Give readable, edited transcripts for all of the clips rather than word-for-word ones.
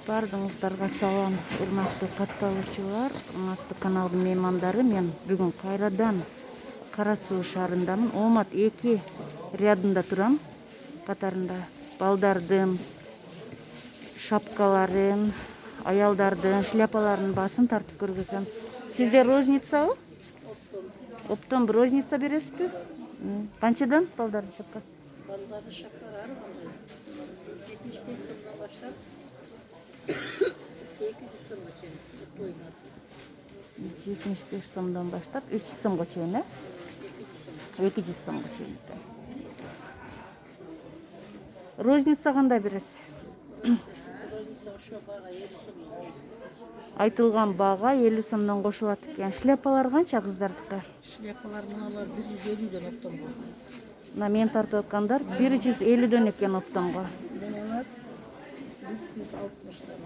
Бардыңыздарга салам, урматтуу катталуучулар, урматтуу каналдын меймандары. Мен бүгүн кайрадан Кара Суу шаарындамын. Омат 2 рядында турам. Катарында балдардын шапкаларын, аялдардын шляпаларын басын тартып көргөзөм. Сизде розницабы? Оптом розница бересизби? Канчадан балдардын шапкасы? Балдардың шапкалары 75 сомдан баштап 200 сомго чейин боюнасы. 75 сомдон баштап 300 сомго чейин, 200 сомго чейин. Розница кандай бересиз? Розница ошо бага 50 сомдон. Айтылган бага 50 сомдон кошулат экен. Шляпалар канча кыздардыкы? Шляпалар мыналар 150дөн оптомго. Мына мен тартып аткандар 150дөн экен оптомго. Мыналар 360дан.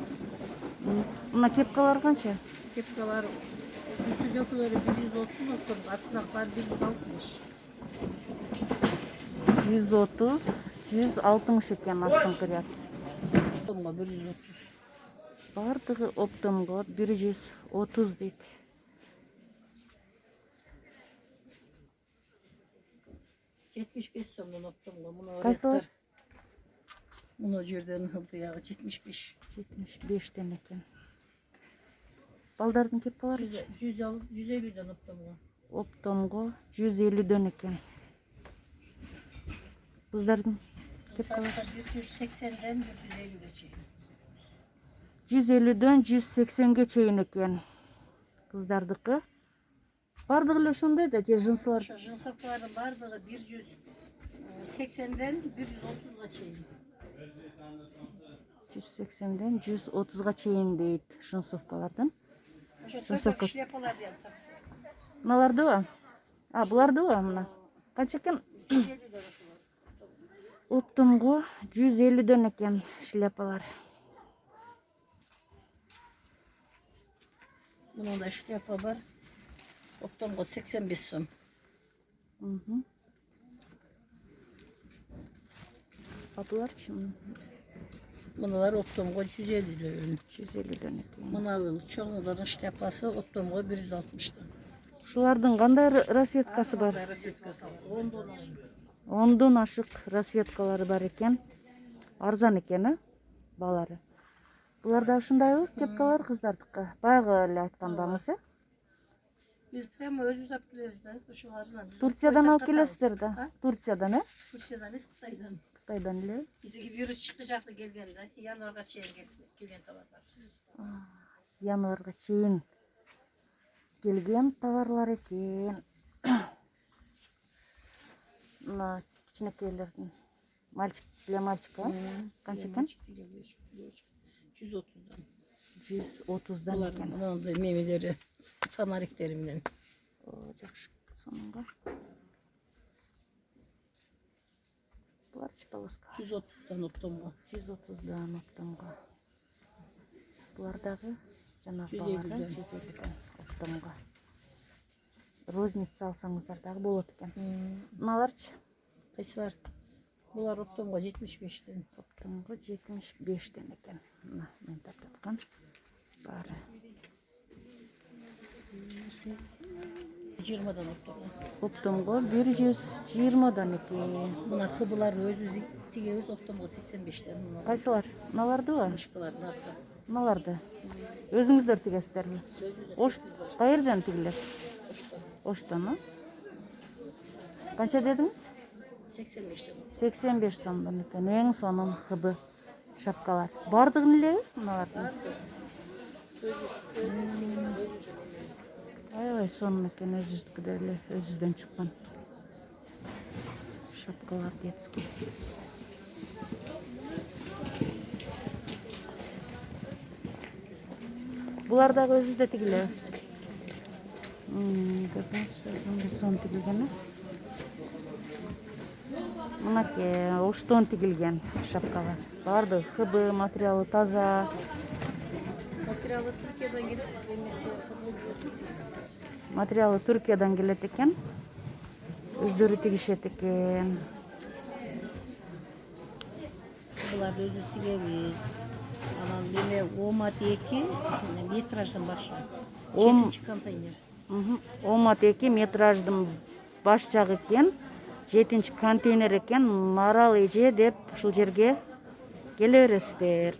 Мына кепкалар канча? Кепкалар үстүдөгүлөрү 130 оптом, астынакылар 160. 130, 160 экен астыңкы ряд. Оптомго 130. Бардыгы оптомго 130 дейт. Жетимиш беш сомдон оптомго. Мына Кайсылар? Мына жерден буягы 75. 75ден экен. Балдардын кепкалары 150дөн оптомго. оптомго 150дөн экен. Кыздардын кепкалары 180ден 150ге чейин. 150дөн 180ге чейин экен. Кыздардыкы бардыгы эле ошондой да, же жынсылар? Жынсовкалардын бардыгы 180ден 130га чейин. 180ден 130га чейин дейт жынсовкалардын. Ошо шляпалар деп тапсыр. Мыналардыбы? Булардыбы мына? Канча экен? 150дөн ошолор. Оптомго 150дөн экен шляпалар. Мындай шляпа бар. Оптомго 85 сом. Буларчы? Мыналар оптомго 150дөн. 150дөн экен. Мына чоңдордун шляпасы оптомго 160дан. Ушулардын кандай расветкасы бар? Расветкасы 10дон ашык. 10дон ашык расветкалары бар экен. Арзан экен, баалары. Буларда ушундайбы кепкалар кыздардыкы? Баягы эле айткандамыз, Биз прямо өзүбүз алып келебиз да, ошо арзан. Турциядан алып келесиздер да? Турциядан, Турциядан эмес, Кытайдан. Кытайдан эле? Биздики вирус чыкты жакта келген да, январга чейин келген товарларыбыз. Январга чейин келген товарлар экен. Мына кичинекейлердин мальчик для мальчика, канча экен? 130дан. 130дан Булар экен. мындай мемелери, фонариктери менен. Жакшы, сонунга. Буларчы полоска. 130дан оптомго. 130дан оптомго. Булар дагы жанагы 150дөн. 150дөн оптомго. Розница алсаңыздар дагы болот экен. Мыналарчы? Кайсылар? Булар оптомго 75ден. Оптомго 75ден экен. Мына мен тартып аткан баары. 20дан оптомго. Оптомго 120дан экен. Мына хыбыларды өзүбүз тигебиз оптомго 85ден. Кайсылар? Мыналардыбы? Мышкалардын аркы. Мыналарды өзүңүздөр тигесиздерби? Кайерден тигилет? Оштон, Канча дедиңиз? 85ден. 85 сомдон экен. Эң сонун хыбы шапкалар. Бардыгын элеби мыналардын? Аябай сонун экен, өзүбүздүкү деле, өзүбүздөн чыккан шапкалар детский. Булар дагы өзүбүздө тигилеби? Сон тигилген. Мынакей оштон тигилген шапкалар. Бардыгы хыбы, материалы таза. Материалы Түркиядан келет, эмесе хыбыл. Материалы Түркиядан келет экен. Өздөрү тигишет экен. Буларды өзүбүз тигебиз. Анан неме Омат 2 метраждан башы. Ом- 7 контейнер. Омат 2 метраждын баш жагы экен, 7 контейнер экен. Марал эже деп ушул жерге келе бересиздер.